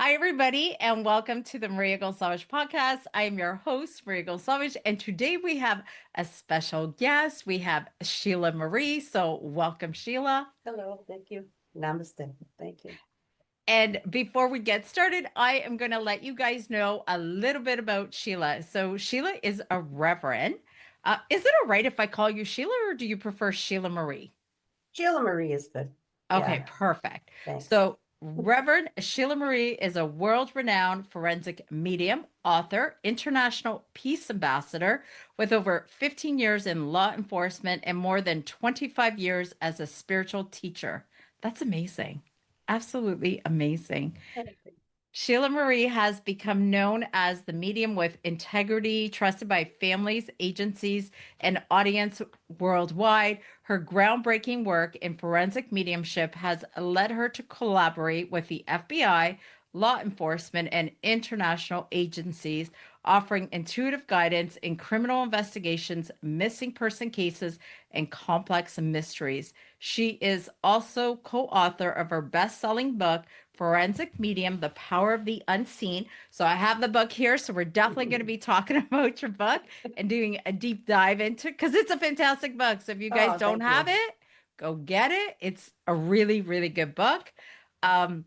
Hi, everybody, and welcome to the Maria Gonçalves podcast. I am your host, Maria Gonçalves, and today we have a special guest. We have Sheila Marie. So, welcome, Sheila. Hello, thank you. Namaste. Thank you. And before we get started, I am going to let you guys know a little bit about Sheila. So, Sheila is a reverend. Is it all right if I call you Sheila, or do you prefer Sheila Marie? Sheila Marie is good. Okay, Yeah, perfect. thanks. So, Reverend Sheila Marie is a world renowned forensic medium, author, international peace ambassador with over 15 years in law enforcement and more than 25 years as a spiritual teacher. That's amazing. Absolutely amazing. Sheila Marie has become known as the medium with integrity, trusted by families, agencies, and audience worldwide. Her groundbreaking work in forensic mediumship has led her to collaborate with the FBI, law enforcement, and international agencies, offering intuitive guidance in criminal investigations, missing person cases, and complex mysteries. She is also co author of her best selling book, Forensic Medium, The Power of the Unseen. So I have the book here. So we're definitely going to be talking about your book and doing a deep dive into it because it's a fantastic book. So if you guys Oh, don't thank have you. it, go get it. It's a really, really good book. Um,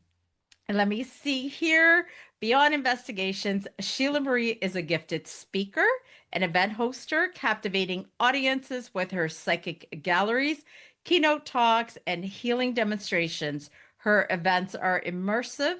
and let me see here. Beyond investigations, Sheila Marie is a gifted speaker and event hoster, captivating audiences with her psychic galleries, keynote talks, and healing demonstrations. Her events are immersive,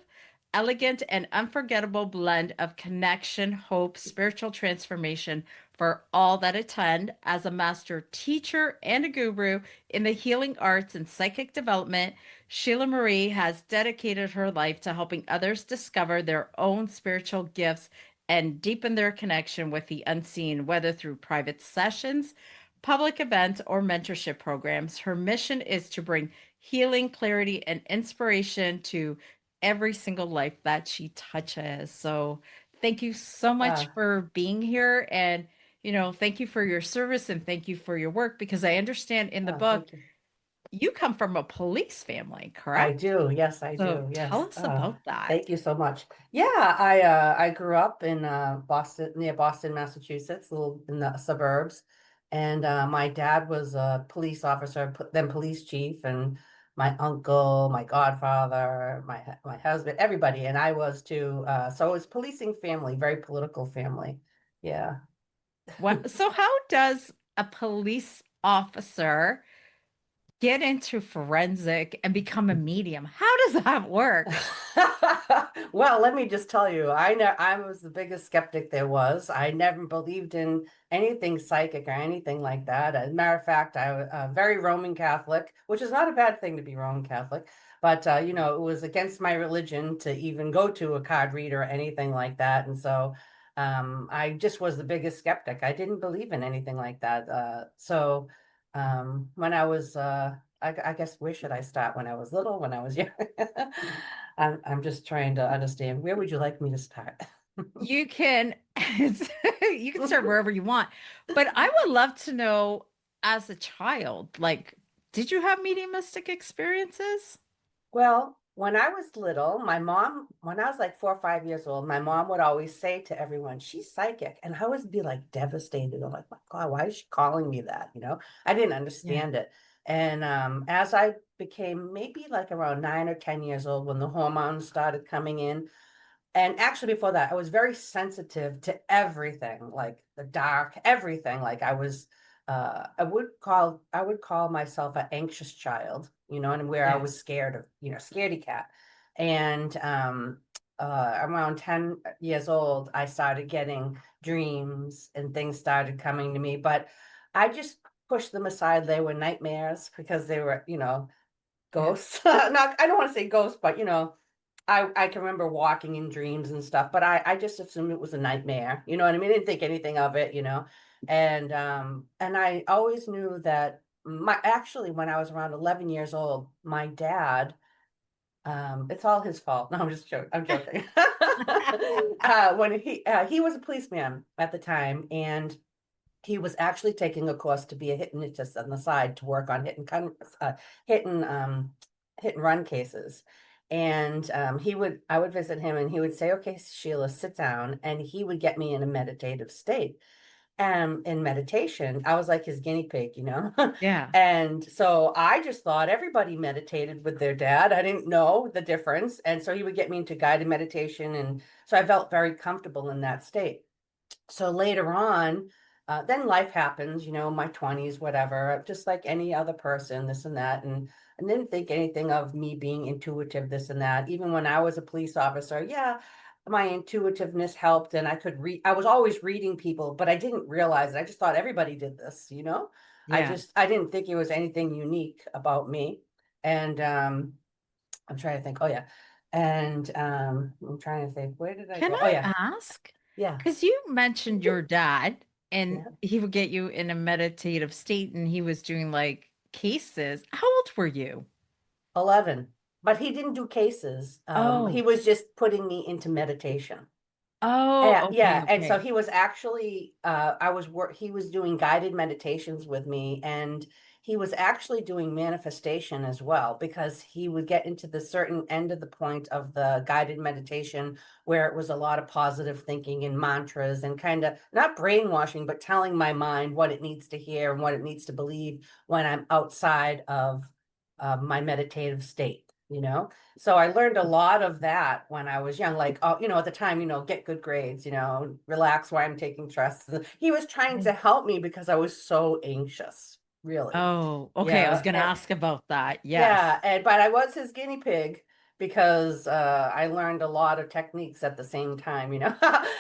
elegant, and unforgettable blend of connection, hope, spiritual transformation for all that attend. As a master teacher and a guru in the healing arts and psychic development, Sheila Marie has dedicated her life to helping others discover their own spiritual gifts and deepen their connection with the unseen, whether through private sessions, public events, or mentorship programs. Her mission is to bring healing, clarity, and inspiration to every single life that she touches. So, thank you so much Uh, for being here. And, thank you for your service and thank you for your work because I understand in the book Thank you. you come from a police family, I correct? do. Yes, I So do. tell Yes. us about that. Thank you so much. Yeah, I grew up in Boston, near Boston, Massachusetts, little in the suburbs. And my dad was a police officer, then police chief, and my uncle, my godfather, my husband, everybody, and I was too. So it was policing family, very political family. Yeah. What, so how does a police officer get into forensic and become a medium? How does that work? Well, let me just tell you, I was the biggest skeptic there was. I never believed in anything psychic or anything like that. As a matter of fact, I was very Roman Catholic, which is not a bad thing to be Roman Catholic, but it was against my religion to even go to a card reader or anything like that. And so I just was the biggest skeptic. I didn't believe in anything like that. When I was I guess where should I start? When I was little, when I was young? I'm just trying to understand. Where would you like me to start? You can you can start wherever you want, but I would love to know as a child, like, did you have mediumistic experiences? Well, when I was little, when I was like 4 or 5 years old, my mom would always say to everyone, she's psychic. And I would be like devastated. I'm like, my God, why is she calling me that? I didn't Yeah. understand it. And as I became maybe like around 9 or 10 years old, when the hormones started coming in, and actually before that, I was very sensitive to everything, like the dark, everything. Like I would call myself an anxious child, and where I Yeah. was scared of, scaredy cat. And around 10 years old, I started getting dreams and things started coming to me, but I just pushed them aside. They were nightmares because they were, Yeah. ghosts. Not, I don't want to say ghosts, but I can remember walking in dreams and stuff, but I just assumed it was a nightmare. You know what I mean? I didn't think anything of it. And I always knew that my actually when I was around 11 years old, my dad, it's all his fault. No, I'm just joking. I'm joking. When he was a policeman at the time, and he was actually taking a course to be a hypnotist on the side to work on hit and run cases. And I would visit him, and he would say, "Okay, Sheila, sit down," and he would get me in a meditative state. In meditation, I was like his guinea pig, you know? Yeah. And so I just thought everybody meditated with their dad. I didn't know the difference. And so he would get me into guided meditation. And so I felt very comfortable in that state. So later on, then life happens, you know, my 20s, whatever, just like any other person, this and that. And I didn't think anything of me being intuitive, this and that. Even when I was a police officer, yeah, my intuitiveness helped, and I could read. I was always reading people, but I didn't realize it. I just thought everybody did this, you know? Yeah. I didn't think it was anything unique about me. And I'm trying to think, oh yeah. And I'm trying to think, where did I Can go? Oh I yeah, ask? yeah, Because you mentioned your dad and yeah. he would get you in a meditative state and he was doing like cases. How old were you? 11. But he didn't do cases. He Oh, was just putting me into meditation. oh, okay, Yeah, and so okay. he was actually he was doing guided meditations with me, and he was actually doing manifestation as well, because he would get into the certain end of the point of the guided meditation where it was a lot of positive thinking and mantras and kind of not brainwashing, but telling my mind what it needs to hear and what it needs to believe when I'm outside of my meditative state, you know? So I learned a lot of that when I was young, like, oh, you know, at the time, you know, get good grades, you know, relax while I'm taking tests. He was trying to Right. help me because I was so anxious, really. Oh, okay. I was Yeah. going to ask about that. Yes. Yeah. But I was his guinea pig because I learned a lot of techniques at the same time, you know.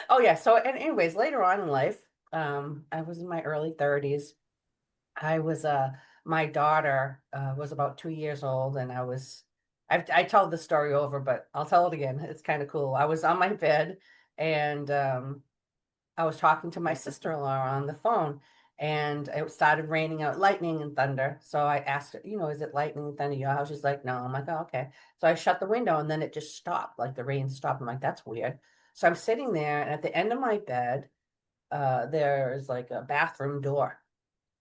Oh yeah. So and anyways, later on in life, I was in my early 30s. I was my daughter was about 2 years old, and I tell the story over, but I'll tell it again. It's kind of cool. I was on my bed, and I was talking to my sister-in-law on the phone, and it started raining out lightning and thunder. So I asked her, you know, is it lightning and thunder in your house? She's like, no. I'm like, oh, okay. So I shut the window, and then it just stopped, like the rain stopped. I'm like, that's weird. So I'm sitting there, and at the end of my bed, there's like a bathroom door,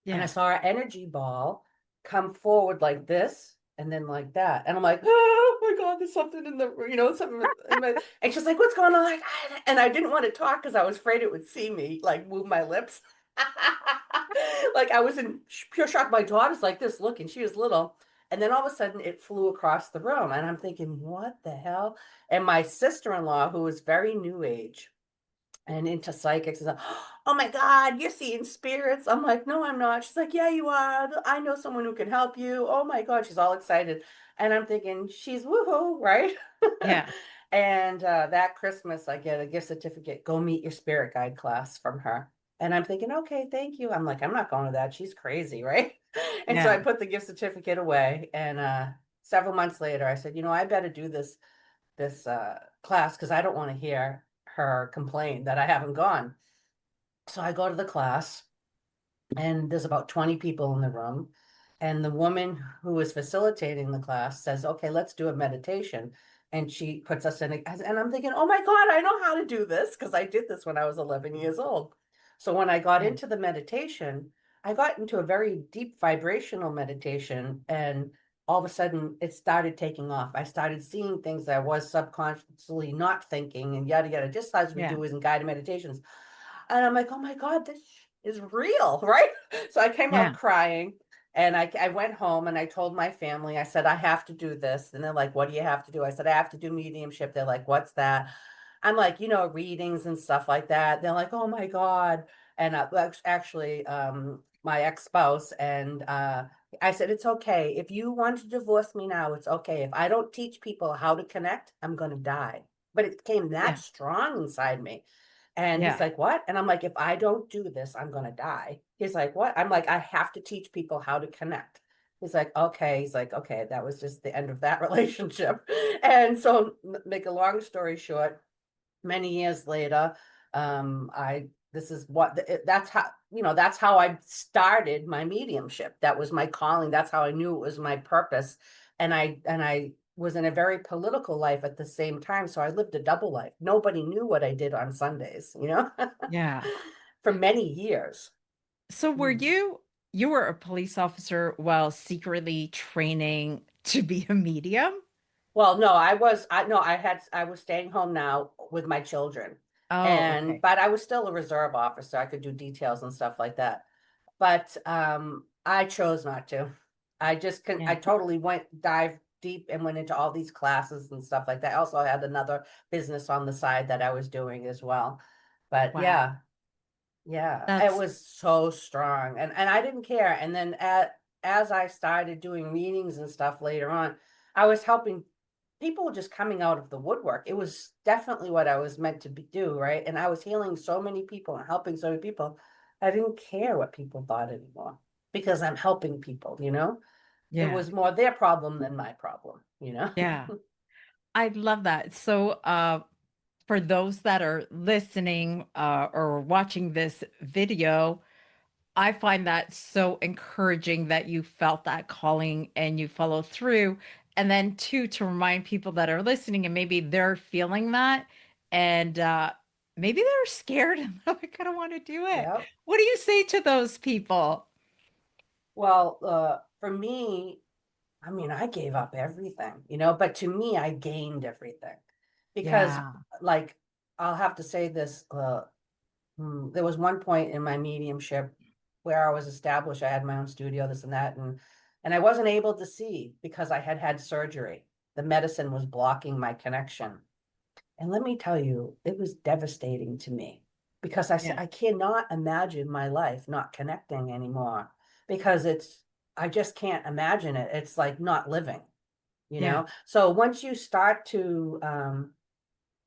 and I Yeah. saw our energy ball come forward like this and then like that. And I'm like, oh my God, there's something in the, you know, something in my, and she's like, what's going on? Like, and I didn't want to talk because I was afraid it would see me, like move my lips. Like I was in pure shock. My daughter's like this looking, she was little. And then all of a sudden it flew across the room. And I'm thinking, what the hell? And my sister-in-law, who was very new age, and into psychics is like, oh my God, you're seeing spirits. I'm like, no, I'm not. She's like, yeah, you are. I know someone who can help you. Oh my God. She's all excited. And I'm thinking, she's woohoo, right? Yeah. And that Christmas, I get a gift certificate, go meet your spirit guide class from her. And I'm thinking, okay, thank you. I'm like, I'm not going to that. She's crazy, right? And so I Yeah. put the gift certificate away. And several months later, I said, you know, I better do this class because I don't want to hear her complain that I haven't gone. So I go to the class, and there's about 20 people in the room. And the woman who is facilitating the class says, okay, let's do a meditation. And she puts us in, and I'm thinking, oh my God, I know how to do this because I did this when I was 11 years old. So when I got Yeah. into the meditation, I got into a very deep vibrational meditation, and all of a sudden it started taking off. I started seeing things that I was subconsciously not thinking, and yada yada, just as we Yeah. do in guided meditations. And I'm like, oh my God, this is real, right? So I came out Yeah. crying, and I went home and I told my family, I said, I have to do this. And they're like, what do you have to do? I said, I have to do mediumship. They're like, what's that? I'm like, you know, readings and stuff like that. They're like, oh my God. And actually, my ex-spouse, and I said, it's okay. If you want to divorce me now, it's okay. If I don't teach people how to connect, I'm going to die. But it came that Yeah. strong inside me. And he's Yeah. like, what? And I'm like, if I don't do this, I'm going to die. He's like, what? I'm like, I have to teach people how to connect. He's like, okay. He's like, okay, that was just the end of that relationship. And so, make a long story short, many years later, this is what, that's how, you know, that's how I started my mediumship. That was my calling. That's how I knew it was my purpose. And I was in a very political life at the same time. So I lived a double life. Nobody knew what I did on Sundays, you know, Yeah. for many years. So were Mm. you were a police officer while secretly training to be a medium? Well, no, I was staying home now with my children. Oh, And, okay. but I was still a reserve officer. I could do details and stuff like that. But I chose not to. I Yeah. totally dive deep and went into all these classes and stuff like that. I also had another business on the side that I was doing as well. But Wow. yeah, yeah, it That's was so strong. And I didn't care. And then as I started doing readings and stuff later on, I was helping people just coming out of the woodwork. It was definitely what I was meant to do, right? And I was healing so many people and helping so many people. I didn't care what people thought anymore because I'm helping people, you know? It yeah. was more their problem than my problem, you know? Yeah. I love that. So, for those that are listening or watching this video, I find that so encouraging that you felt that calling and you follow through. And then, two, to remind people that are listening and maybe they're feeling that and maybe they're scared and I kind of want to do it. Yeah. What do you say to those people? Well, for me, I mean, I gave up everything, you know, but to me, I gained everything because, Yeah. like, I'll have to say this. There was one point in my mediumship where I was established. I had my own studio, this and that, and I wasn't able to see because I had had surgery. The medicine was blocking my connection. And let me tell you, it was devastating to me because I said, Yeah. I cannot imagine my life not connecting anymore because I just can't imagine it. It's like not living, you Yeah. know? So once you start to,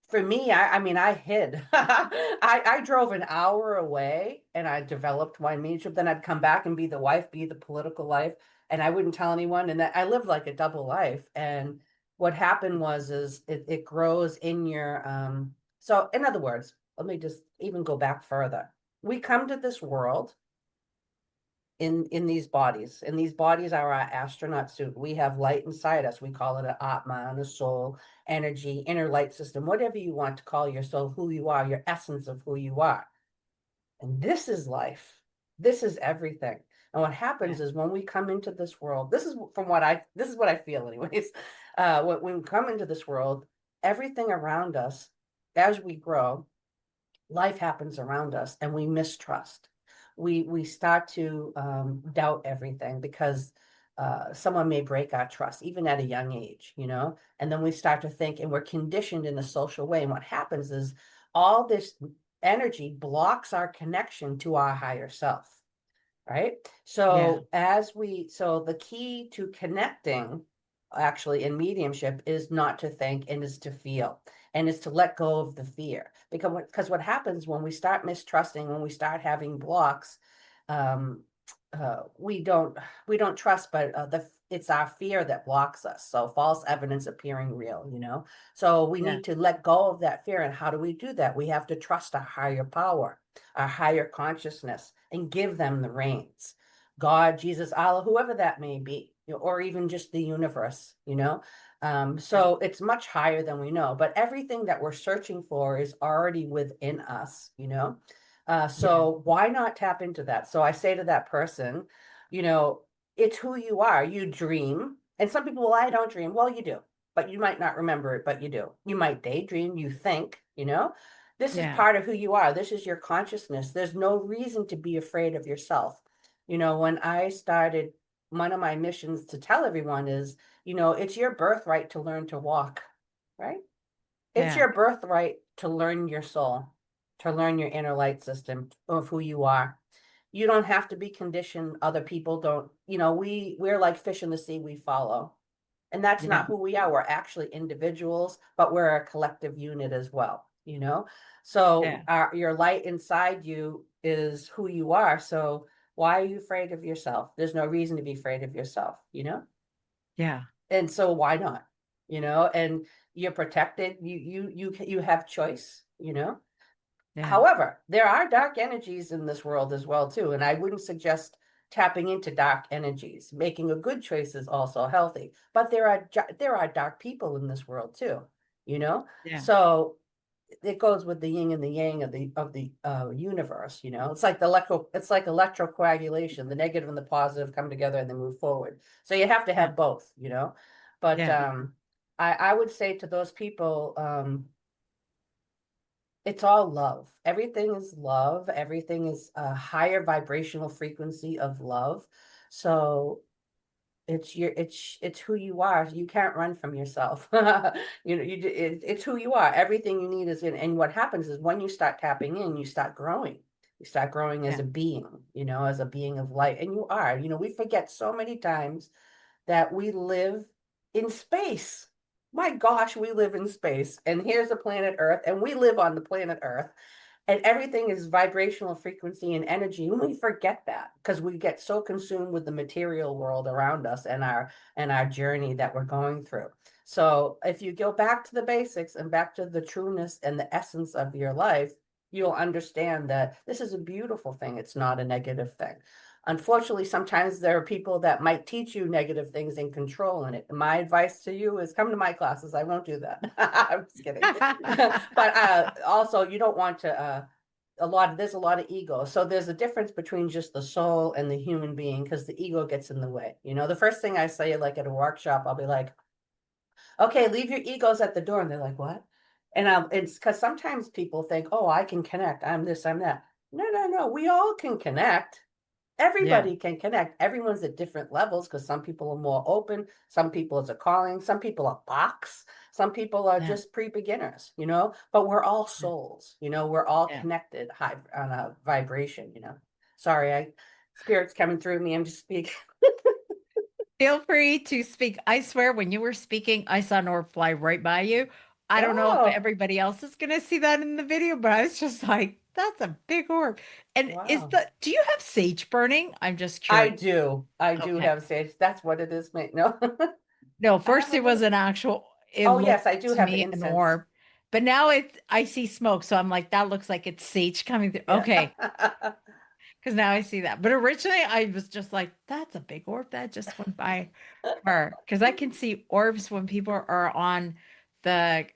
for me, I mean, I hid. I drove an hour away and I developed wine mediumship. Then I'd come back and be the wife, be the political life, and I wouldn't tell anyone. And that I lived like a double life. And what happened was is it grows in your so in other words, let me just even go back further. We come to this world in these bodies, and these bodies are our astronaut suit. We have light inside us. We call it an atma and a soul, energy, inner light system, whatever you want to call your soul, who you are, your essence of who you are. And this is life. This is everything. And what Yeah. happens is when we come into this world, this is what I feel anyways. When we come into this world, everything around us, as we grow, life happens around us and we mistrust. We start to doubt everything because someone may break our trust even at a young age, you know. And then we start to think, and we're conditioned in a social way. And what happens is all this energy blocks our connection to our higher self, right? Yeah. So the key to connecting actually in mediumship is not to think and is to feel and is to let go of the fear because what happens when we start mistrusting, when we start having blocks, um we don't trust, but it's our fear that blocks us. So false evidence appearing real, you know. So we Yeah. need to let go of that fear. And how do we do that? We have to trust a higher power, a higher consciousness, and give them the reins. God, Jesus, Allah, whoever that may be, you know, or even just the universe, you know. Yeah. So it's much higher than we know, but everything that we're searching for is already within us, you know. Yeah. So why not tap into that? So I say to that person, you know, it's who you are. You dream. And some people, well, I don't dream. Well, you do, but you might not remember it, but you do. You might daydream, you think, you know, this is Yeah. part of who you are. This is your consciousness. There's no reason to be afraid of yourself. You know, when I started, one of my missions to tell everyone is, you know, it's your birthright to learn to walk, right? It's Yeah. your birthright to learn your soul, to learn your inner light system of who you are. You don't have to be conditioned. Other people don't, you know, we're like fish in the sea, we follow. And that's Yeah. not who we are. We're actually individuals, but we're a collective unit as well, you know? So Yeah. your light inside you is who you are. So why are you afraid of yourself? There's no reason to be afraid of yourself, you know? Yeah. And so why not? You know, and you're protected. You have choice, you know. Yeah. However, there are dark energies in this world as well too, and I wouldn't suggest tapping into dark energies. Making a good choice is also healthy, but there are dark people in this world too, you know. Yeah. So it goes with the yin and the yang of the universe, you know. It's like electrocoagulation. The negative and the positive come together and they move forward. So you have to Yeah. have both, you know. But Yeah. I would say to those people, it's all love. Everything is love. Everything is a higher vibrational frequency of love. So it's who you are. You can't run from yourself. It's who you are. Everything you need is in. And what happens is when you start tapping in, you start growing. You start growing as Yeah. a being, as a being of light. And you are. We forget so many times that we live in space. My gosh, we live in space. And here's the planet Earth, and we live on the planet Earth. And everything is vibrational frequency and energy. And we forget that because we get so consumed with the material world around us and our journey that we're going through. So if you go back to the basics and back to the trueness and the essence of your life, you'll understand that this is a beautiful thing. It's not a negative thing. Unfortunately, sometimes there are people that might teach you negative things and controlling it. My advice to you is come to my classes. I won't do that. I'm just kidding. But also, you don't want to. There's a lot of ego. So there's a difference between just the soul and the human being because the ego gets in the way. The first thing I say, like at a workshop, I'll be like, "Okay, leave your egos at the door," and they're like, "What?" And it's because sometimes people think, "Oh, I can connect. I'm this. I'm that." No, no, no. We all can connect. Yeah. Everybody can connect. Everyone's at different levels because some people are more open, some people it's a calling, some people are box, some people are Yeah. just pre-beginners, but we're all Yeah. souls, we're all Yeah. connected high on a vibration. Sorry, spirit's coming through me. I'm just speaking. Feel free to speak. I swear, when you were speaking, I saw an orb fly right by you. I don't know if Oh, everybody else is going to see that in the video, but I was just like, that's a big orb. And wow. do you have sage burning? I'm just I curious. do. I do Okay. have sage. That's what it is, mate. No. No, I have first a it was little. an actual, it Oh, looked yes, I do to have me an incense. orb, but now I see smoke. So I'm like, that looks like it's sage coming through. Yeah. Okay. Because now I see that. But originally I was just like, that's a big orb that just went by her. Because I can see orbs when people are on the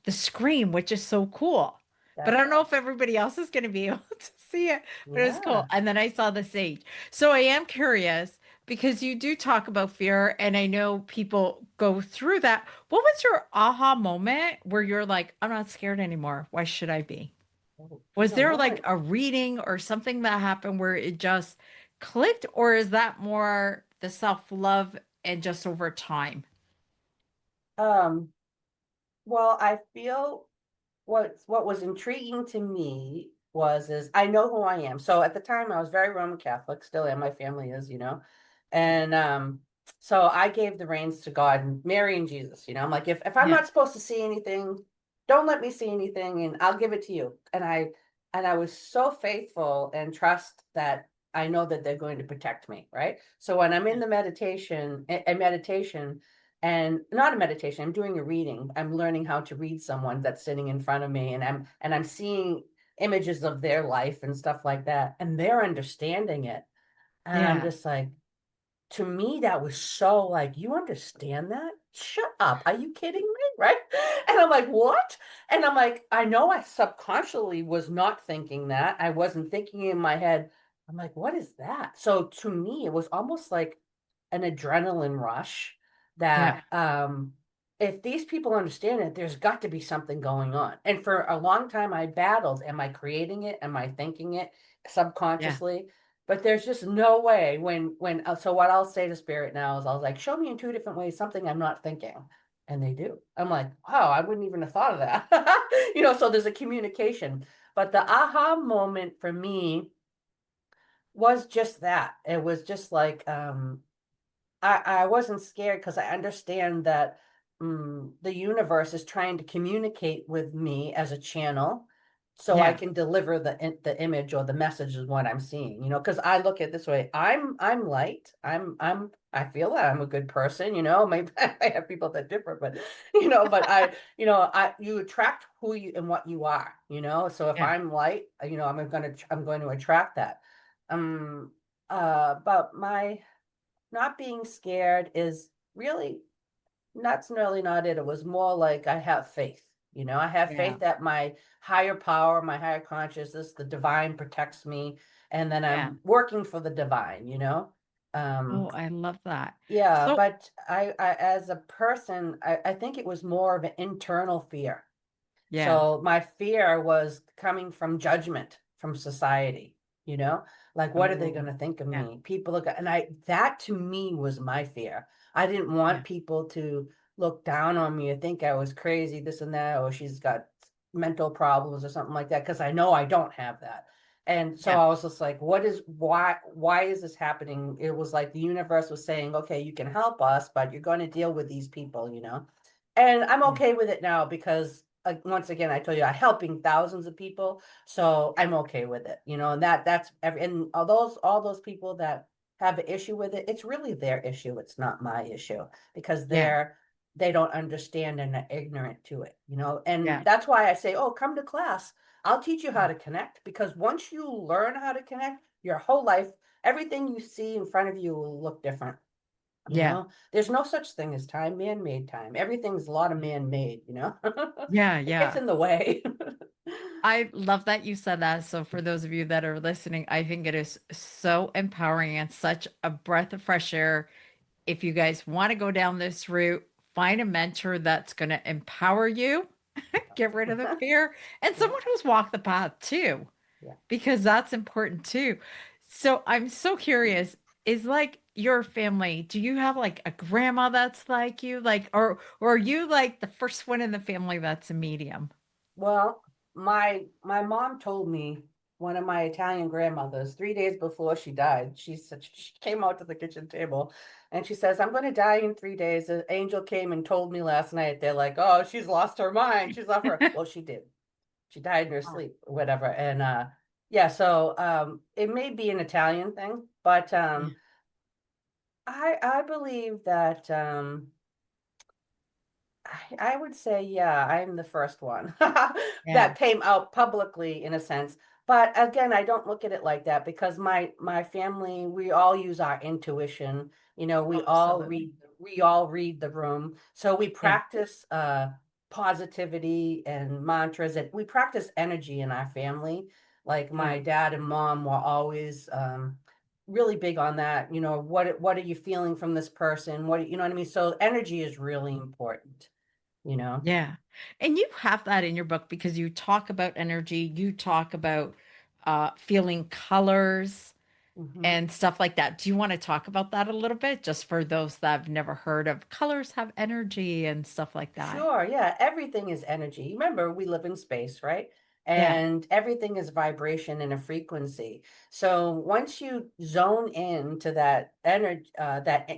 screen, which is so cool. But I That's don't know if awesome. everybody else is going to be able to see it, but it was cool. Yeah. And then I saw the sage. So I am curious because you do talk about fear, and I know people go through that. What was your aha moment where you're like, I'm not scared anymore? Why should I be? Oh, Was there like a reading or something that happened where it just clicked, or is that more the self-love and just over time? Um, well, I feel what was intriguing to me is I know who I am. So at the time I was very Roman Catholic, still am, my family is, And so I gave the reins to God and Mary and Jesus, I'm like, if I'm Yeah, not supposed to see anything, don't let me see anything and I'll give it to you. And I was so faithful and trust that I know that they're going to protect me, right? So when I'm in yeah, the meditation, and not a meditation, I'm doing a reading. I'm learning how to read someone that's sitting in front of me, and I'm seeing images of their life and stuff like that, and they're understanding it. And I'm yeah, just like, to me, that was so like, you understand that? Shut up. Are you kidding me? Right? And I'm like, what? And I'm like, I know I subconsciously was not thinking that. I wasn't thinking in my head. I'm like, what is that? So to me, it was almost like an adrenaline rush yeah, that if these people understand it, there's got to be something going on. And for a long time I battled, am I creating it? Am I thinking it yeah, subconsciously? But there's just no way so what I'll say to spirit now is I was like, show me in two different ways something I'm not thinking. And they do. I'm like, wow, I wouldn't even have thought of that. So there's a communication. But the aha moment for me was just that. It was just like I wasn't scared because I understand that the universe is trying to communicate with me as a channel so I yeah, can deliver the image or the message of what I'm seeing, because I look at it this way. I'm light. I feel that I'm a good person, maybe I have people that differ, but but you attract who you and what you are, so if yeah, I'm light, I'm going to attract that. Um but my not being scared is really that's really not it. It was more like I have faith. I have yeah, faith that my higher power, my higher consciousness, the divine protects me, and then yeah, I'm working for the divine. Oh, I love that. Yeah, So, but I as a person, I think it was more of an internal fear. yeah. So my fear was coming from judgment from society, you know, like what are they going Oh, to think of yeah. me? People look, and that to me was my fear. I didn't want Yeah. people to look down on me or think I was crazy, this and that, or she's got mental problems or something like that, because I know I don't have that. And so Yeah. I was just like, why is this happening? It was like the universe was saying, okay, you can help us, but you're going to deal with these people, you know? And I'm Yeah. okay with it now because once again, I told you I'm helping thousands of people, so I'm okay with it, you know. And that's every and all those people that have an issue with it, it's really their issue. It's not my issue because Yeah. they don't understand and are ignorant to it, you know. And Yeah. that's why I say, oh, come to class. I'll teach you how to connect, because once you learn how to connect, your whole life, everything you see in front of you will look different. You Yeah. know, there's no such thing as time, man-made time. Everything's a lot of man-made, you know. Yeah. It gets Yeah. in the way. I love that you said that. So, for those of you that are listening, I think it is so empowering and such a breath of fresh air. If you guys want to go down this route, find a mentor that's going to empower you, get rid of the fear, and Yeah, someone who's walked the path too, yeah. because that's important too. So, I'm so curious, is like your family, do you have like a grandma that's like you? Like, or are you like the first one in the family that's a medium? Well, my mom told me, one of my Italian grandmothers, 3 days before she died, she said, she came out to the kitchen table and she says, I'm going to die in 3 days. An angel came and told me last night. They're like, oh, she's lost her mind. She's off her. Well, she did. She died in her Oh, sleep or whatever. And yeah, so it may be an Italian thing, but yeah. I believe that I would say, yeah, I'm the first one Yeah. that came out publicly in a sense. But again, I don't look at it like that because my family, we all use our intuition. You know, Absolutely. we all read the room. So we Yeah. practice positivity and mantras, and we practice energy in our family. Like Yeah. my dad and mom were always really big on that. You know, what are you feeling from this person? You know what I mean? So energy is really important, you know? Yeah. And you have that in your book because you talk about energy, you talk about feeling colors Hmm. and stuff like that. Do you want to talk about that a little bit just for those that have never heard of colors have energy and stuff like that? Sure, yeah, everything is energy. Remember, we live in space, right? Yeah. And everything is vibration and a frequency. So once you zone in to that energy,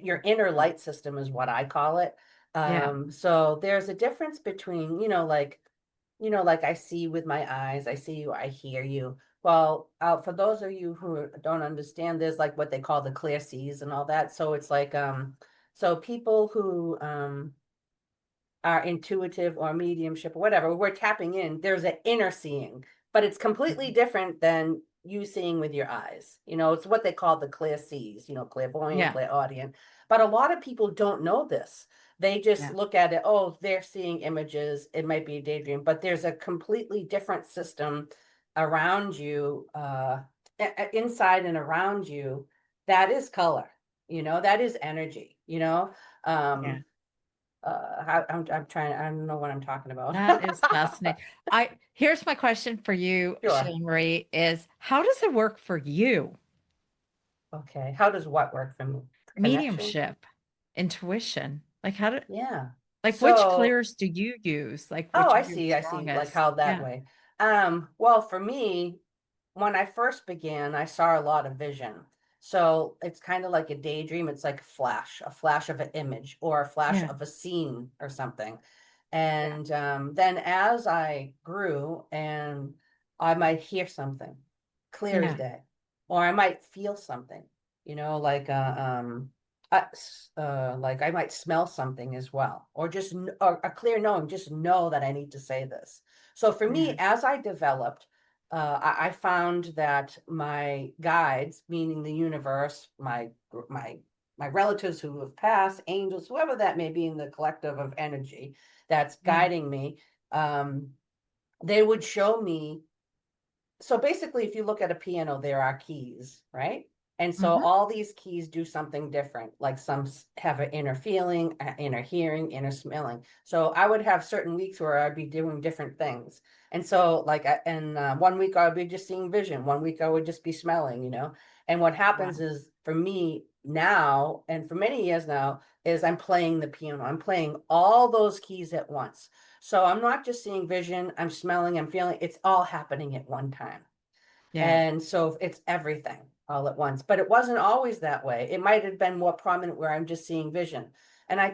your inner light system is what I call it. Yeah. So there's a difference between, like I see with my eyes, I see you, I hear you. Well, for those of you who don't understand, there's like what they call the clear seas and all that. So it's like, so people who are intuitive or mediumship or whatever, we're tapping in, there's an inner seeing, but it's completely Mhm. different than you seeing with your eyes. You know, it's what they call the clear sees, clairvoyant, Yeah. clairaudient. But a lot of people don't know this. They just Yeah. look at it, oh, they're seeing images. It might be a daydream, but there's a completely different system around you, inside and around you, that is color, that is energy, Yeah. um, I'm trying, I don't know what I'm talking about. That is fascinating. I Here's my question for you, Sure. Sheila Marie, is how does it work for you? Okay. How does what work for me? Connection? Mediumship, intuition. Like how do Yeah. like which So, clears do you use? Like oh, which are I your see. I see. Like strongest? how that Yeah. way. Well, for me, when I first began, I saw a lot of vision. So it's kind of like a daydream. It's like a flash of an image or a flash Yeah. of a scene or something. Yeah. And then as I grew, and I might hear something clear as Yeah. day, or I might feel something, like like I might smell something as well, or just or a clear knowing, just know that I need to say this. So for me, Yeah. as I developed, I found that my guides, meaning the universe, my relatives who have passed, angels, whoever that may be in the collective of energy that's Yeah. guiding me, um, they would show me. So basically, if you look at a piano, there are keys, right? And so Hmm. all these keys do something different. Like some have an inner feeling, inner hearing, inner smelling. So I would have certain weeks where I'd be doing different things. And so like, and one week I would be just seeing vision. One week I would just be smelling, you know? And what happens Wow. is for me now, and for many years now, is I'm playing the piano. I'm playing all those keys at once. So I'm not just seeing vision, I'm smelling, I'm feeling, it's all happening at one time. Yeah. And so it's everything all at once. But it wasn't always that way. It might have been more prominent where I'm just seeing vision. And I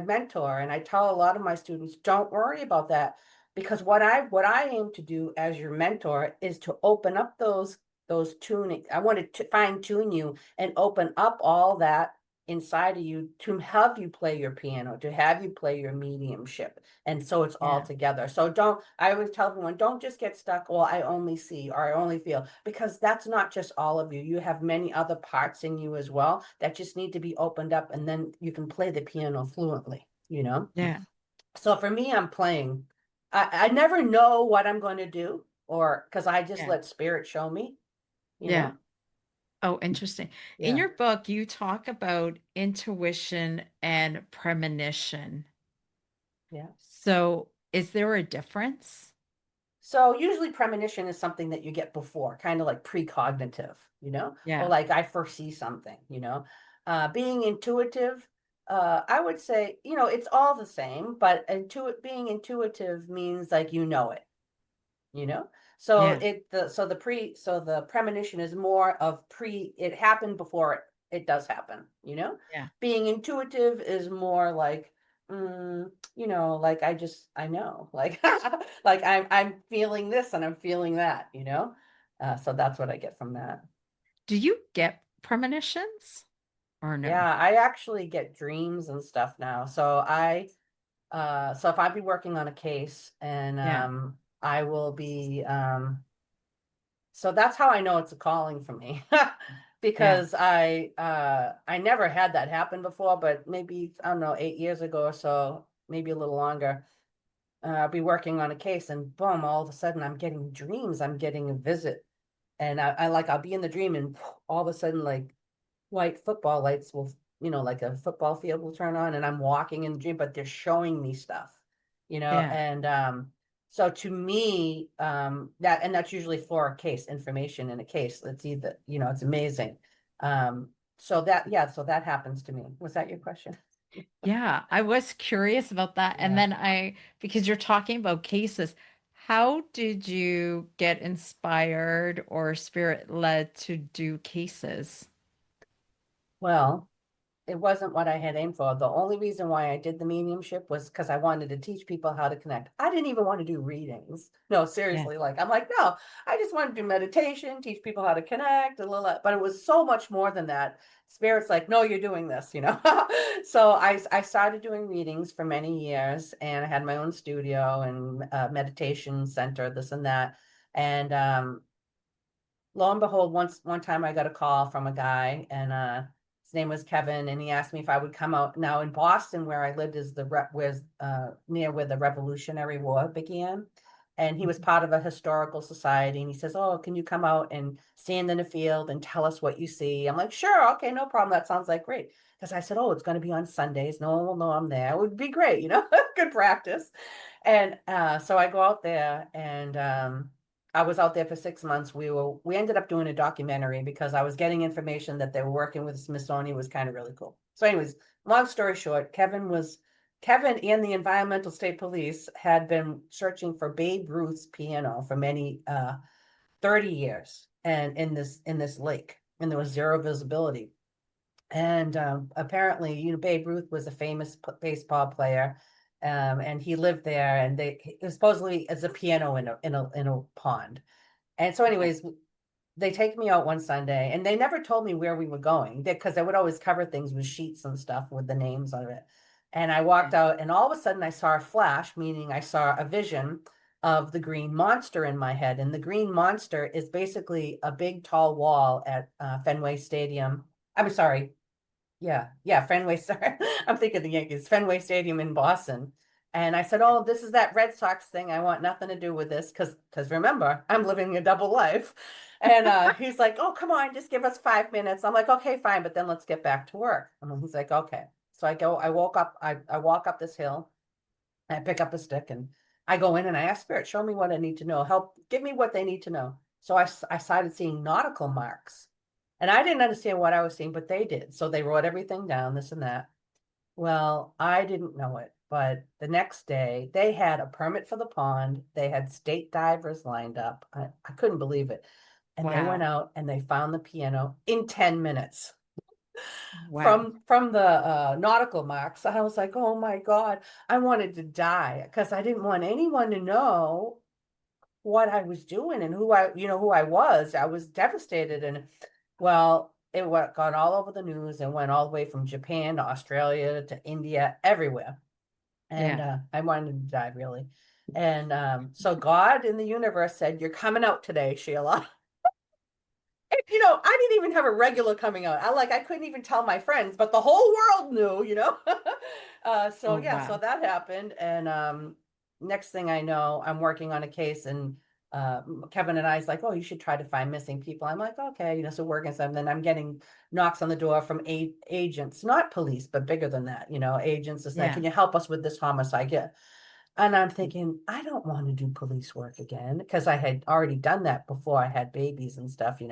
mentor and I tell a lot of my students, don't worry about that. Because what I aim to do as your mentor is to open up those tuning. I want to fine tune you and open up all that inside of you to have you play your piano, to have you play your mediumship. And so it's all Yeah. together. So I always tell everyone, don't just get stuck, well, I only see or I only feel, because that's not just all of you. You have many other parts in you as well that just need to be opened up, and then you can play the piano fluently, you know? Yeah. So for me, I'm playing. I never know what I'm going to do, or because I just Yeah. let spirit show me, you Yeah. know? Oh, interesting. In Yeah. your book, you talk about intuition and premonition. Yeah. So, is there a difference? So usually premonition is something that you get before, kind of like precognitive, you know, or Yeah. like I foresee something, you know. Being intuitive, I would say, you know, it's all the same, but being intuitive means like you know it, you know. So Yeah. the premonition is more of it happened before it does happen, you know. Yeah. Being intuitive is more like, you know, like I know, like like I'm feeling this and I'm feeling that, you know. So that's what I get from that. Do you get premonitions or no? Yeah, I actually get dreams and stuff now. So if I be working on a case and Yeah. I will be so that's how I know it's a calling for me. Yeah. Because I never had that happen before, but maybe I don't know, 8 years ago or so, maybe a little longer. I'll be working on a case and boom, all of a sudden I'm getting dreams. I'm getting a visit. And I'll be in the dream and all of a sudden like white football lights will, you know, like a football field will turn on and I'm walking in the dream, but they're showing me stuff, you know, Yeah. and so to me, that's usually for a case, information in a case. It's either, you know, it's amazing. So that happens to me. Was that your question? Yeah. I was curious about that. And Yeah. then because you're talking about cases, how did you get inspired or spirit led to do cases? Well, it wasn't what I had aimed for. The only reason why I did the mediumship was because I wanted to teach people how to connect. I didn't even want to do readings. No, Yeah. seriously, like I'm like, no, I just want to do meditation, teach people how to connect, a little, but it was so much more than that. Spirit's like, no, you're doing this, you know. So I started doing readings for many years, and I had my own studio and meditation center, this and that. And lo and behold, one time I got a call from a guy, and his name was Kevin, and he asked me if I would come out. Now in Boston, where I lived, is was near where the Revolutionary War began, and he was Mhm. part of a historical society. And he says, "Oh, can you come out and stand in a field and tell us what you see?" I'm like, "Sure, okay, no problem. That sounds like great." Because I said, "Oh, it's going to be on Sundays. No one will know I'm there. It would be great, you know, good practice." And so I go out there, and I was out there for 6 months. We ended up doing a documentary because I was getting information that they were working with the Smithsonian. It was kind of really cool. So, anyways, long story short, Kevin and the Environmental State Police had been searching for Babe Ruth's piano for many 30 years, and in this lake, and there was zero visibility. And apparently, you know, Babe Ruth was a famous baseball player, and he lived there. And it was supposedly as a piano in a pond. And so, Okay. anyways, they take me out one Sunday, and they never told me where we were going because they would always cover things with sheets and stuff with the names on it. And I walked Yeah. out, and all of a sudden, I saw a flash, meaning I saw a vision of the green monster in my head. And the green monster is basically a big, tall wall at Fenway Stadium. I'm sorry, yeah, Fenway. Sorry, I'm thinking of the Yankees. Fenway Stadium in Boston, And I said, "Oh, this is that Red Sox thing. I want nothing to do with this because remember, I'm living a double life." And he's like, "Oh, come on, just give us 5 minutes." I'm like, "Okay, fine, but then let's get back to work." And he's like, "Okay." So I woke up, I walk up this hill, I pick up a stick and I go in and I ask Spirit, show me what I need to know. Help, give me what they need to know. So I started seeing nautical marks. And I didn't understand what I was seeing, but they did. So they wrote everything down, this and that. Well, I didn't know it, but the next day they had a permit for the pond. They had state divers lined up. I couldn't believe it. And they went Wow. out and they found the piano in 10 minutes Wow. from the nautical marks. I was like, oh my God, I wanted to die because I didn't want anyone to know what I was doing and who I was. I was devastated. And well, got all over the news and went all the way from Japan to Australia to India, everywhere. And Yeah. I wanted to die really. And so God in the universe said, "You're coming out today, Sheila." I didn't even have a regular coming out. I couldn't even tell my friends, but the whole world knew. So Oh, yeah, so wow. that happened. And next thing I know, I'm working on a case and Kevin and I's like, "Oh, you should try to find missing people." I'm like, "Okay," so working some. Then I'm getting knocks on the door from agents, not police, but bigger than that, agents is like, Yeah. "Can you help us with this homicide?" Yeah. And I'm thinking, I don't want to do police work again because I had already done that before I had babies and stuff. And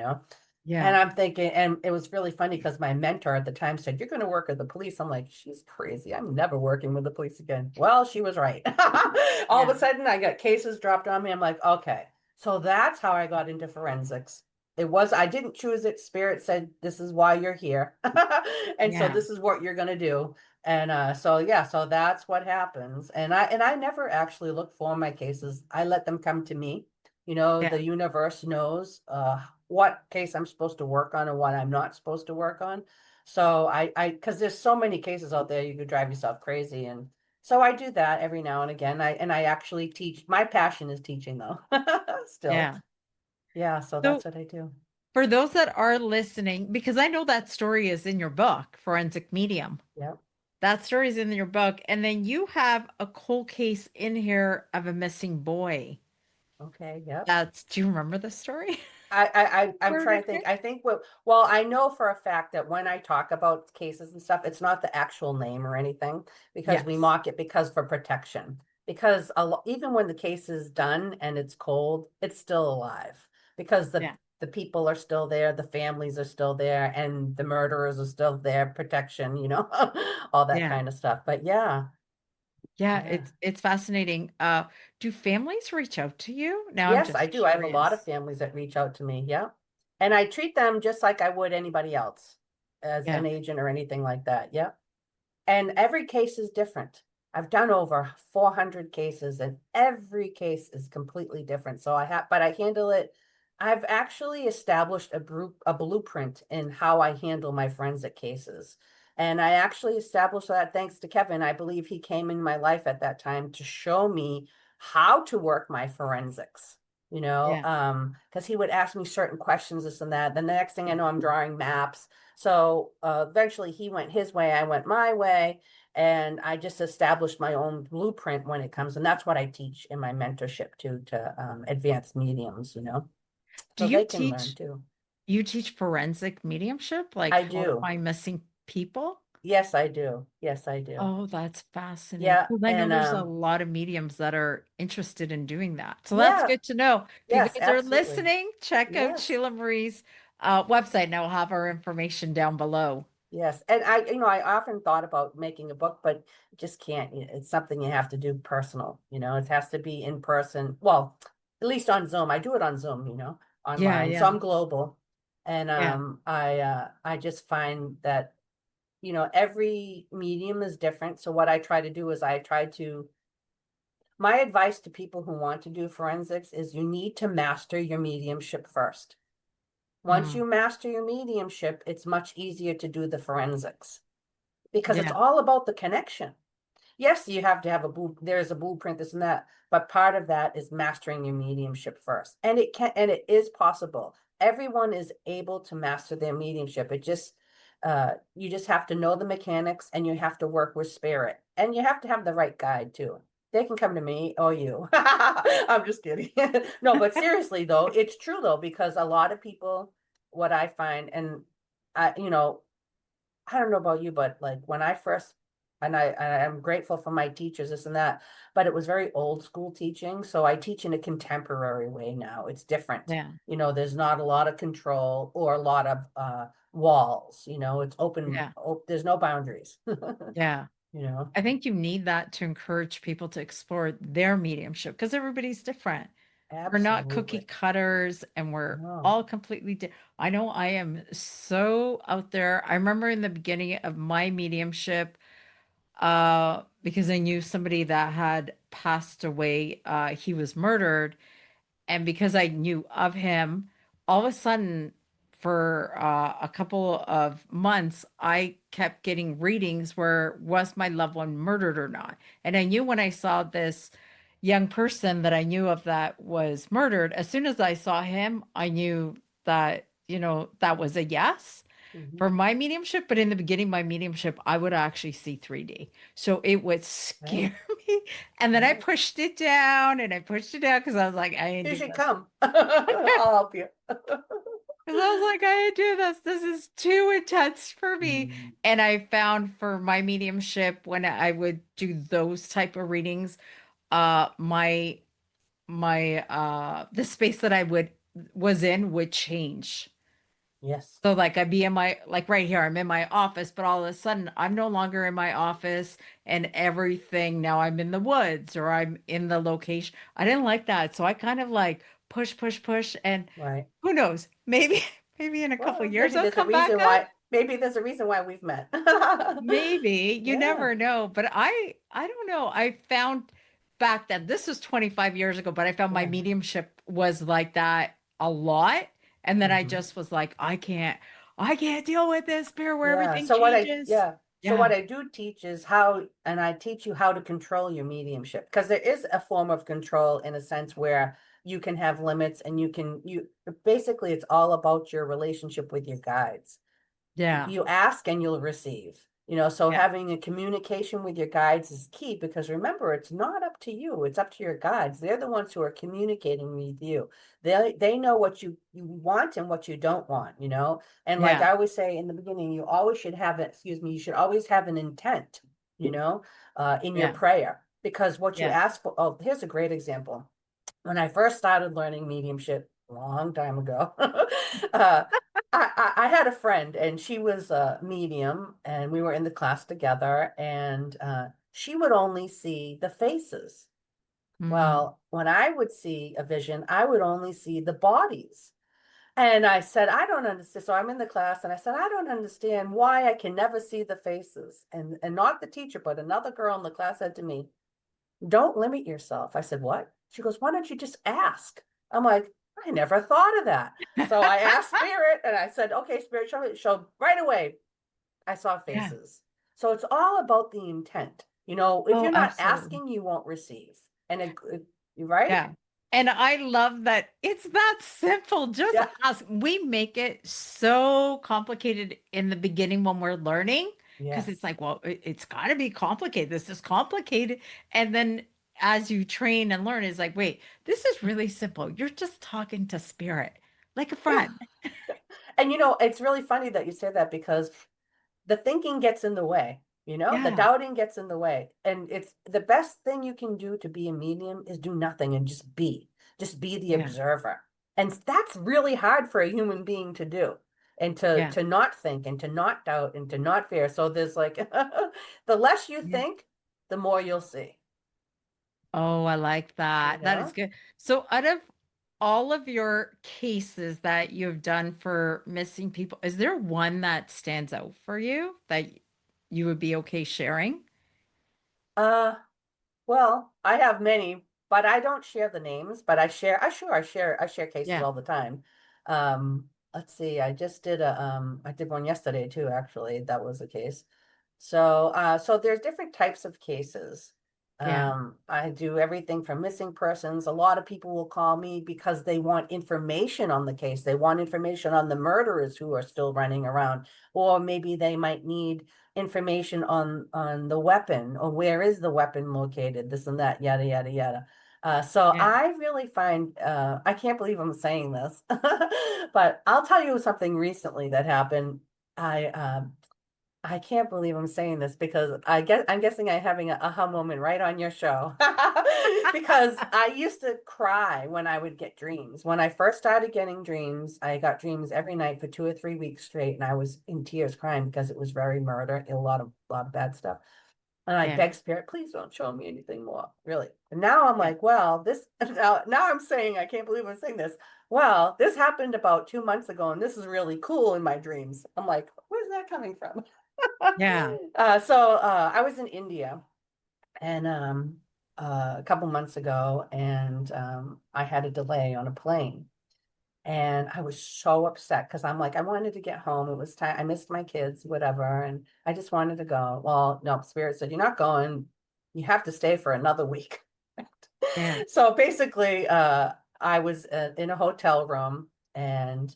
Yeah. I'm thinking, and it was really funny because my mentor at the time said, "You're going to work with the police." I'm like, she's crazy. I'm never working with the police again. Well, she was right. All of Yeah. a sudden, I got cases dropped on me. I'm like, okay. So that's how I got into forensics. I didn't choose it. Spirit said, "This is why you're here." And so Yeah. this is what you're going to do. And so yeah, so that's what happens. And I never actually look for my cases. I let them come to me. Yeah. The universe knows what case I'm supposed to work on and what I'm not supposed to work on. So because there's so many cases out there, you could drive yourself crazy. And so I do that every now and again. I actually teach. My passion is teaching though, still. Yeah. Yeah, so So that's what I do. for those that are listening, because I know that story is in your book, Forensic Medium. Yep. That story is in your book. And then you have a cold case in here of a missing boy. Okay. Yep. Do you remember the story? I'm Where did trying it to think. came? I think well, I know for a fact that when I talk about cases and stuff, it's not the actual name or anything because we Yes. mock it because for protection. Because even when the case is done and it's cold, it's still alive because Yeah. the people are still there, the families are still there, and the murderers are still there, protection, all that Yeah. kind of stuff. But yeah, Yeah, yeah. it's fascinating. Do families reach out to you? Now I'm Yes, I just do. I have a lot of curious. families that reach out to me. Yeah. And I treat them just like I would anybody else as Yeah. an agent or anything like that. Yeah. And every case is different. I've done over 400 cases and every case is completely different. But I handle it. I've actually established a blueprint in how I handle my forensic cases. And I actually established that thanks to Kevin. I believe he came in my life at that time to show me how to work my forensics, Yeah. because he would ask me certain questions, this and that. Then the next thing I know, I'm drawing maps. So eventually he went his way, I went my way, and I just established my own blueprint when it comes. And that's what I teach in my mentorship too, to advanced mediums. Do So you they can learn teach too. you teach forensic mediumship, like I how to do. find missing people? Yes, I do. Yes, I do. Oh, that's fascinating. Yeah. 'Cause I know And there's a lot of mediums that are interested in doing that. So that's yeah, good to know. If you yes, guys are absolutely. listening, check out Yes. Sheila Marie's website, and I'll have her information down below. Yes, and I often thought about making a book, but just can't. It's something you have to do personal. It has to be in person. Well, at least on Zoom. I do it on Zoom, Yeah, online. So yeah, I'm global, and yeah. I just find that every medium is different. So what I try to do is my advice to people who want to do forensics is you need to master your mediumship first. Once Mm, you master your mediumship, it's much easier to do the forensics because it's yeah. all about the connection. Yes, you have to have there's a blueprint, this and that, but part of that is mastering your mediumship first. And it is possible. Everyone is able to master their mediumship. You just have to know the mechanics and you have to work with spirit and you have to have the right guide too. they can come to me or you. I'm just kidding. No, but seriously though, it's true though, because a lot of people, what I find, and I, I don't know about you, but like when I first, and I'm grateful for my teachers, this and that, but it was very old school teaching. So I teach in a contemporary way now. It's different. Yeah. There's not a lot of control or a lot of walls, it's open, Yeah. there's no boundaries, Yeah. you know. I think you need that to encourage people to explore their mediumship because everybody's different. We're not cookie Absolutely. cutters and we're No. all completely I know I am so out there. I remember in the beginning of my mediumship, because I knew somebody that had passed away, he was murdered, and because I knew of him, all of a sudden, for a couple of months, I kept getting readings where was my loved one murdered or not. And I knew when I saw this young person that I knew of that was murdered, as soon as I saw him, I knew that, that was a yes Mhm. for my mediumship. But in the beginning, my mediumship, I would actually see 3D. So it would Right. scare me. And then I Right. pushed it down and I pushed it down because I was like, I ain't You do should this. come. I'll help you. Because I was like, I ain't do this. This is too intense for me. Mm. And I found for my mediumship, when I would do those type of readings, my the space that I would was in would change. Yes. So like I'd be in my like right here, I'm in my office, but all of a sudden I'm no longer in my office and everything. Now I'm in the woods or I'm in the location. I didn't like that. So I kind of like push, push, push. And Right. who knows? Maybe, maybe in a couple Well, of years I'll come back up. maybe there's a reason why we've met. Maybe. You Yeah. never know. But I don't know. I found back then, this was 25 years ago, but I found my Yeah. mediumship was like that a lot. And then I Mhm. just was like, I can't deal with this spirit where Yeah. everything changes. So what Yeah. I do teach is how, and I teach you how to control your mediumship because there is a form of control in a sense where you can have limits and you basically it's all about your relationship with your guides. Yeah. You ask and you'll receive. So Yeah. having a communication with your guides is key because remember, it's not up to you, it's up to your guides. They're the ones who are communicating with you. They know what you want and what you don't want. And like Yeah. I always say in the beginning, you always should have it, excuse me, you should always have an intent, in your Yeah. prayer. Because what you Yeah. ask for, oh, here's a great example when I first started learning mediumship a long time ago, uh, I had a friend and she was a medium and we were in the class together and she would only see the faces. Mm. Well, when I would see a vision, I would only see the bodies. And I said, I don't understand. So I'm in the class and I said, I don't understand why I can never see the faces. And not the teacher, but another girl in the class said to me, don't limit yourself. I said, what? She goes, why don't you just ask? I'm like, I never thought of that. So I asked Spirit and I said, okay, Spirit, show me. So right away, I saw Yeah. faces. So it's all about the intent. If Oh, you're not absolutely. asking, you won't receive. And right? Yeah. And I love that it's that simple. Just Yeah. ask. We make it so complicated in the beginning when we're learning because it's Yes. like, well, it's got to be complicated. This is complicated. And then as you train and learn, it's like, wait, this is really simple. You're just talking to spirit like a Yeah. friend. And it's really funny that you say that because the thinking gets in the way, the Yeah. doubting gets in the way. And it's the best thing you can do to be a medium is do nothing and just be the Yeah. observer. And that's really hard for a human being to do. And to Yeah. to not think and to not doubt and to not fear. So there's like the less you Yeah. think, the more you'll see, Oh, I like you that. That is know? good. So, out of all of your cases that you've done for missing people, is there one that stands out for you that you would be okay sharing? Uh Well, I have many, but I don't share the names, but I share cases Yeah. all the time. Let's see, I did one yesterday too, actually. That was the case. So there's different types of cases. Yeah. I do everything from missing persons. A lot of people will call me because they want information on the case. They want information on the murderers who are still running around, or maybe they might need information on the weapon, or where is the weapon located, this and that, yada yada yada. So Yeah. I really find I can't believe I'm saying this, but I'll tell you something recently that happened. I I can't believe I'm saying this because I'm guessing I'm having an aha moment right on your show. Because I used to cry when I would get dreams. When I first started getting dreams, I got dreams every night for 2 or 3 weeks straight, and I was in tears crying because it was very murder, a lot of bad stuff. And I Yeah. begged spirit, please don't show me anything more, really. And now I'm Yeah. like, well, this now I'm saying I can't believe I'm saying this. Well, this happened about 2 months ago, and this is really cool in my dreams. I'm like, where's that coming from? Yeah. So I was in India and a couple months ago, and I had a delay on a plane. And I was so upset because I'm like, I wanted to get home. It was time. I missed my kids, whatever. And I just wanted to go. Well, no, Spirit said, you're not going. You have to stay for another week. Yeah. So basically, I was in a hotel room, and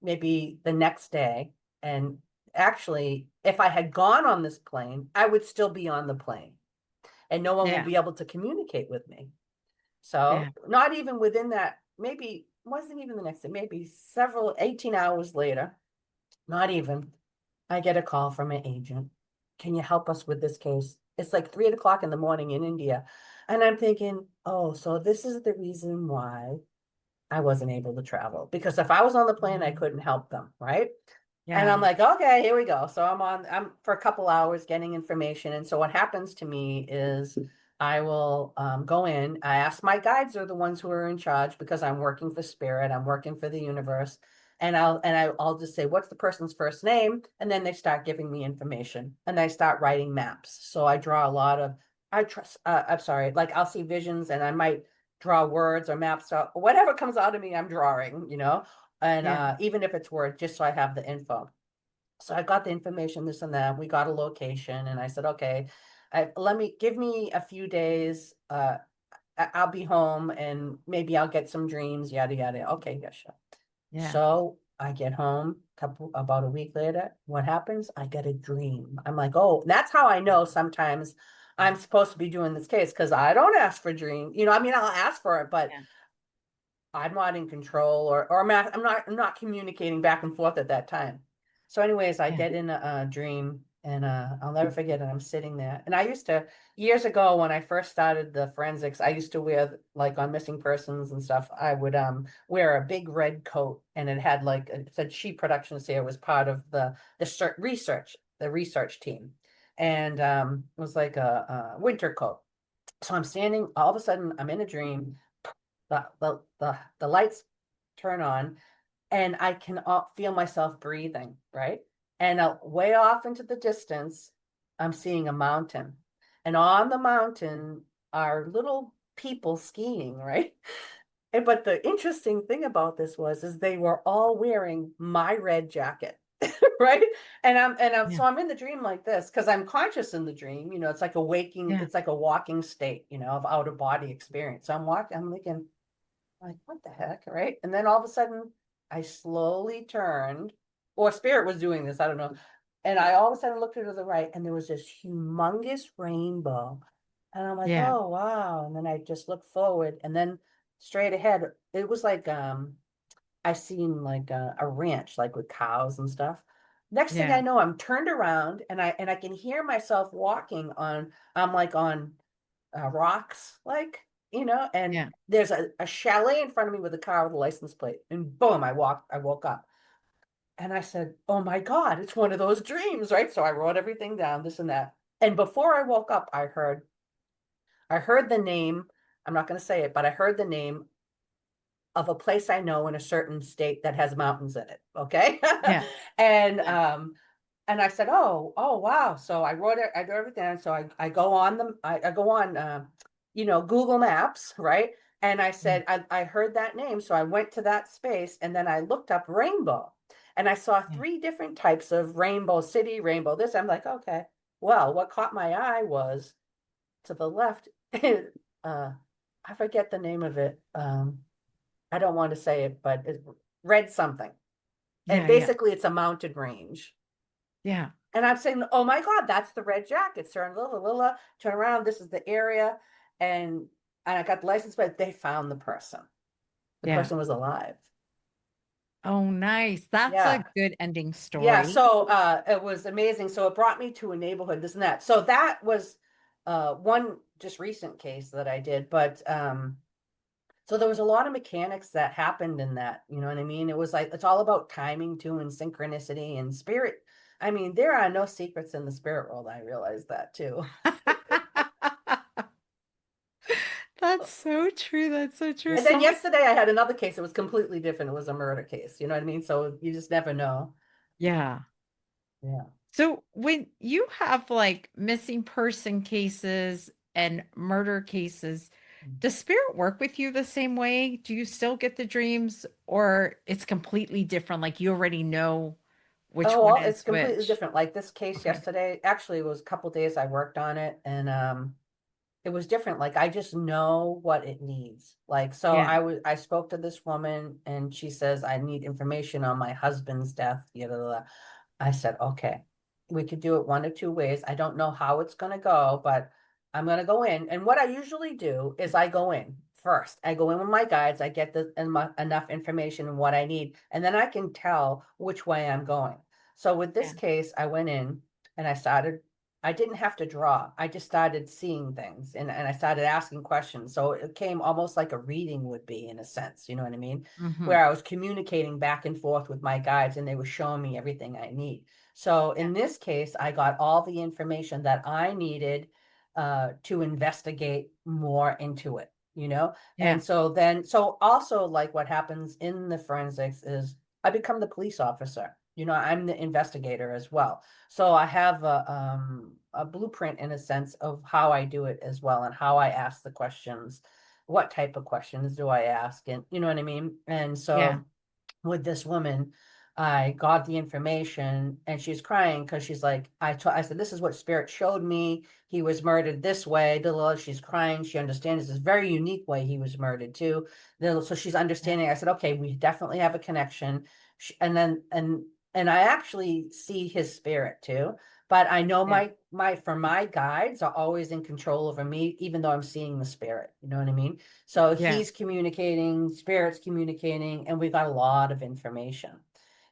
maybe the next day. And actually, if I had gone on this plane, I would still be on the plane and no one will Yeah. be able to communicate with me. Yeah. So, not even within that, maybe wasn't even the next day, maybe 18 hours later, not even, I get a call from an agent. Can you help us with this case? It's like 3 o'clock in the morning in India. And I'm thinking, oh, so this is the reason why I wasn't able to travel. Because if I was on the plane, I Mhm. couldn't help them, right? And I'm Yeah. like, okay, here we go. So I'm for a couple hours getting information. And so what happens to me is I will go in. I ask my guides are the ones who are in charge because I'm working for spirit. I'm working for the universe. And I'll just say, what's the person's first name? And then they start giving me information and I start writing maps. So I draw a lot of, I trust, I'm sorry, like I'll see visions and I might draw words or maps. So whatever comes out of me, I'm drawing, and Yeah. even if it's word, just so I have the info. So I got the information, this and that. We got a location, and I said, okay, give me a few days. I'll be home, and maybe I'll get some dreams, yada yada. Okay, yeah, sure. Yeah. So I get home about a week later. What happens? I get a dream. I'm like, oh, that's how I know sometimes I'm supposed to be doing this case because I don't ask for dream. I mean, I'll ask for it, but Yeah. I'm not in control or I'm not communicating back and forth at that time. So anyways, I Yeah. get in a dream and I'll never forget it. I'm sitting there. And I used to years ago when I first started the forensics, I used to wear like on missing persons and stuff, I would wear a big red coat and it had like it said Sheep Productions here was part of the research team. And it was like a winter coat. So I'm standing, all of a sudden I'm in a dream, the lights turn on and I can feel myself breathing, right? And way off into the distance, I'm seeing a mountain. And on the mountain are little people skiing, right? But the interesting thing about this is they were all wearing my red jacket. Right. Yeah. So I'm in the dream like this because I'm conscious in the dream, Yeah. it's like a walking state, of out of body experience. So I'm thinking, like, what the heck, right? And then all of a sudden, I slowly turned, or spirit was doing this, I don't know. And I all of a sudden looked to the right, and there was this humongous rainbow. And I'm like, Yeah. oh, wow. And then I just looked forward, and then straight ahead, it was like I seen like a ranch, like with cows and stuff. Next thing I Yeah. know, I'm turned around and I can hear myself walking I'm like on rocks, and Yeah. there's a chalet in front of me with a car with a license plate. And boom, I woke up. And I said, oh my God, it's one of those dreams, right? So I wrote everything down, this and that. And before I woke up, I heard the name, I'm not going to say it, but I heard the name of a place I know in a certain state that has mountains in it. Okay. Yeah. and Yeah. I said, oh wow. So I wrote it, I wrote everything down. So I go on I go on Google Maps, right? And I Yeah. said, I heard that name. So I went to that space and then I looked up rainbow and I saw Yeah. 3 different types of rainbow city, rainbow this. I'm like, okay. Well, what caught my eye was to the left, I forget the name of it. I don't want to say it, but it read something. And Yeah, yeah, basically it's a mountain range. yeah, And I'm saying, oh my God, that's the red jacket, sir. And turn around, this is the area. And I got the license plate. They found the person. The yeah. person was alive. Oh, nice. That's a Yeah. good ending Yeah. story. So it was amazing. So it brought me to a neighborhood, this and that. So that was one just recent case that I did. But so there was a lot of mechanics that happened in that, you know what I mean? It was like it's all about timing too and synchronicity and spirit. I mean, there are no secrets in the spirit world. I realized that too. That's so true. That's so true. And then So when, yesterday I had another case that was completely different. It was a murder case. You know what I mean? So you just never know. yeah. Yeah. So when you have like missing person cases and murder cases, does spirit work with you the same way? Do you still get the dreams or it's completely different? Like you already know which Oh, one well, it's is completely which? different. Like this case Okay. yesterday, actually it was a couple days I worked on it and it was different. Like I just know what it needs. Like so Yeah. I spoke to this woman and she says I need information on my husband's death. I said, okay, we could do it one of two ways. I don't know how it's going to go, but I'm going to go in. And what I usually do is I go in first. I go in with my guides. I get enough information and what I need, and then I can tell which way I'm going. So with this Yeah. case, I went in and I didn't have to draw. I just started seeing things and I started asking questions. So it came almost like a reading would be in a sense, you know what I mean? Hmm. Where I was communicating back and forth with my guides and they were showing me everything I need. So Yeah. in this case, I got all the information that I needed to investigate more into it, you know? Yeah. And so also like what happens in the forensics is I become the police officer. You know, I'm the investigator as well. So I have a blueprint in a sense of how I do it as well and how I ask the questions, what type of questions do I ask, and you know what I mean? And Yeah. so with this woman, I got the information and she's crying because she's like, I said, this is what spirit showed me. He was murdered this way. Blah, blah, blah. She's crying. She understands this very unique way he was murdered too. So she's Yeah. understanding. I said, okay, we definitely have a connection. And then, and I actually see his spirit too. But I know Yeah. my guides are always in control over me, even though I'm seeing the spirit. You know what I mean? So Yeah. he's communicating, spirits communicating, and we got a lot of information.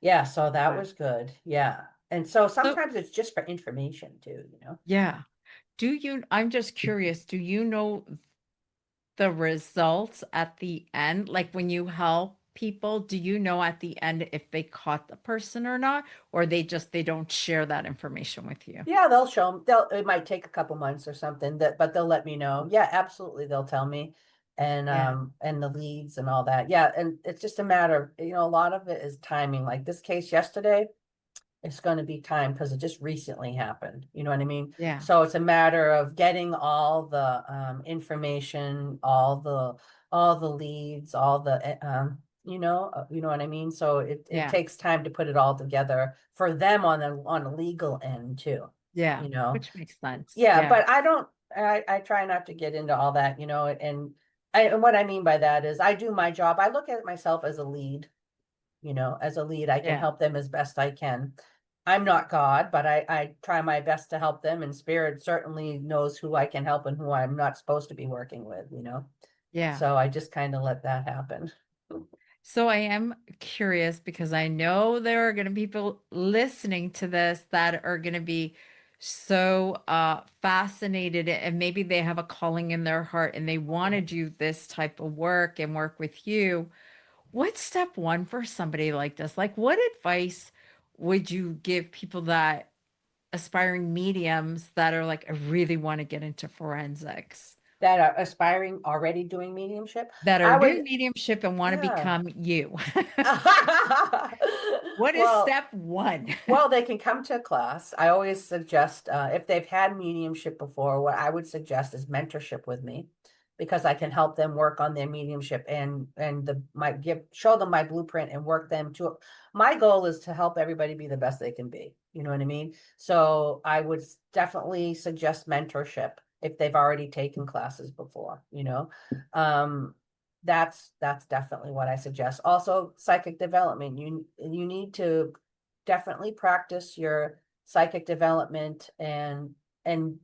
Yeah, so that Wow. was good. Yeah. And so So sometimes it's just for information too, you know. yeah. I'm just curious, do you know the results at the end? Like when you help people, do you know at the end if they caught the person or not? Or they don't share that information with you? Yeah, they'll show them. It might take a couple months or something but they'll let me know. Yeah, absolutely. They'll tell me Yeah. and the leads and all that. Yeah, and it's just a matter of, you know, a lot of it is timing. Like this case yesterday, it's going to be time because it just recently happened. You know what I mean? Yeah. So it's a matter of getting all the information, all the leads, all the you know what I mean? So it Yeah. takes time to put it all together for them on a legal end too, Yeah. you know. Which makes sense. Yeah, Yeah. but I try not to get into all that, you know, and what I mean by that is I do my job. I look at myself as a lead, you know, as a lead, I can Yeah. help them as best I can. I'm not God, but I try my best to help them, and spirit certainly knows who I can help and who I'm not supposed to be working with, you know. Yeah. So I just kind of let that happen. So I am curious because I know there are going to be people listening to this that are going to be so fascinated and maybe they have a calling in their heart and they want to do this type of work and work with you. What's step one for somebody like this? Like, what advice would you give people that aspiring mediums that are like, I really want to get into forensics, That are aspiring already doing mediumship. that are I doing would, mediumship and want to yeah. become you? What is Well, step one? well, they can come to a class. I always suggest, if they've had mediumship before, what I would suggest is mentorship with me, because I can help them work on their mediumship and the my give show them my blueprint and work them to. My goal is to help everybody be the best they can be. You know what I mean? So I would definitely suggest mentorship. if they've already taken classes before, Um, that's definitely what I suggest. Also, psychic development. You need to definitely practice your psychic development and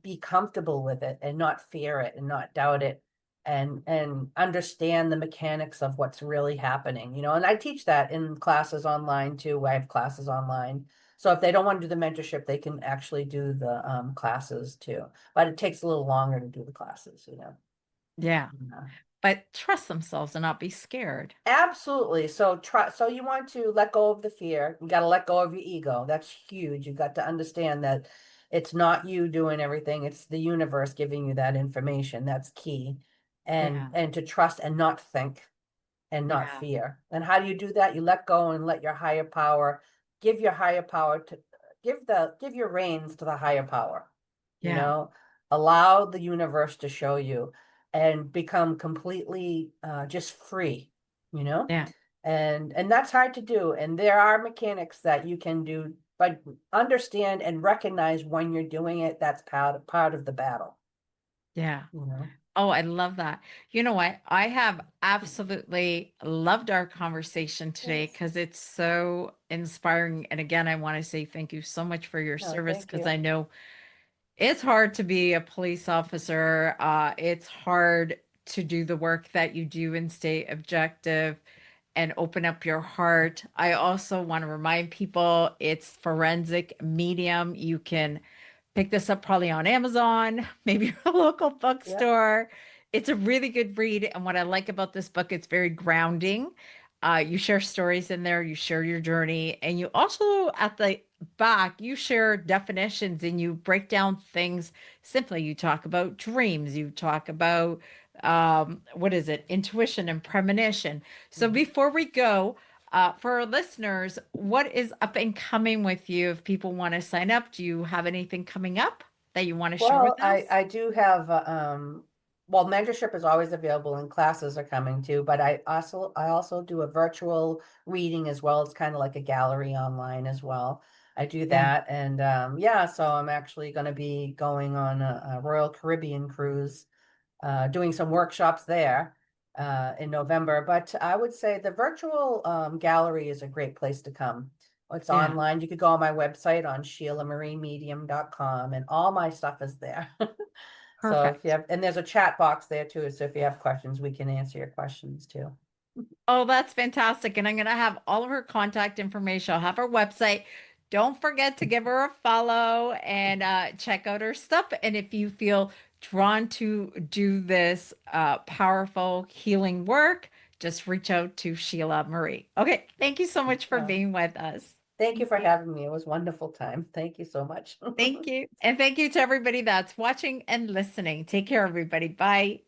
be comfortable with it and not fear it and not doubt it and understand the mechanics of what's really happening, and I teach that in classes online too. I have classes online. So if they don't want to do the mentorship, they can actually do the classes too. But it takes a little longer to do the classes. Yeah. Yeah. But trust themselves and not be scared. Absolutely. So try, so you want to let go of the fear. You got to let go of your ego. That's huge. You got to understand that it's not you doing everything. It's the universe giving you that information. That's key. And Yeah. and to trust and not think and not Yeah. fear. And how do you do that? You let go and let your higher power give your higher power to give your reins to the higher power. You Yeah. know, allow the universe to show you and become completely just free, you know? Yeah. And that's hard to do. And there are mechanics that you can do, but understand and recognize when you're doing it, that's part of the battle, Yeah. you know? Oh, I love that. You know what? I have absolutely loved our conversation today Yes. because it's so inspiring. And again, I want to say thank you so much for your No, service thank because you. I know it's hard to be a police officer. It's hard to do the work that you do and stay objective and open up your heart. I also want to remind people it's forensic medium. You can pick this up probably on Amazon, maybe your local Yep. bookstore. It's a really good read. And what I like about this book, it's very grounding. You share stories in there, you share your journey, and you also, at the back, you share definitions and you break down things simply. You talk about dreams, you talk about what is it, intuition and premonition. So Mhm. before we go, for our listeners, what is up and coming with you if people want to sign up? Do you have anything coming up that you want to share Well, with I us? I do have well, mentorship is always available and classes are coming too, but I also do a virtual reading as well. It's kind of like a gallery online as well. I do Yeah. that and yeah, so I'm actually going to be going on a Royal Caribbean cruise, doing some workshops there in November. But I would say the virtual gallery is a great place to come. It's Yeah. online. You could go on my website on SheilaMarieMedium.com and all my stuff is there. So if you Perfect. have, and there's a chat box there too. So if you have questions, we can answer your questions too. Oh, that's fantastic. And I'm going to have all of her contact information. I'll have her website. Don't forget to give her a follow and check out her stuff. And if you feel drawn to do this powerful healing work, just reach out to Sheila Marie. Okay. Thank you so much for No, being with us. thank you Thank for you. having me. It was a wonderful time. Thank you so much. Thank you. And thank you to everybody that's watching and listening. Take care, everybody. Bye.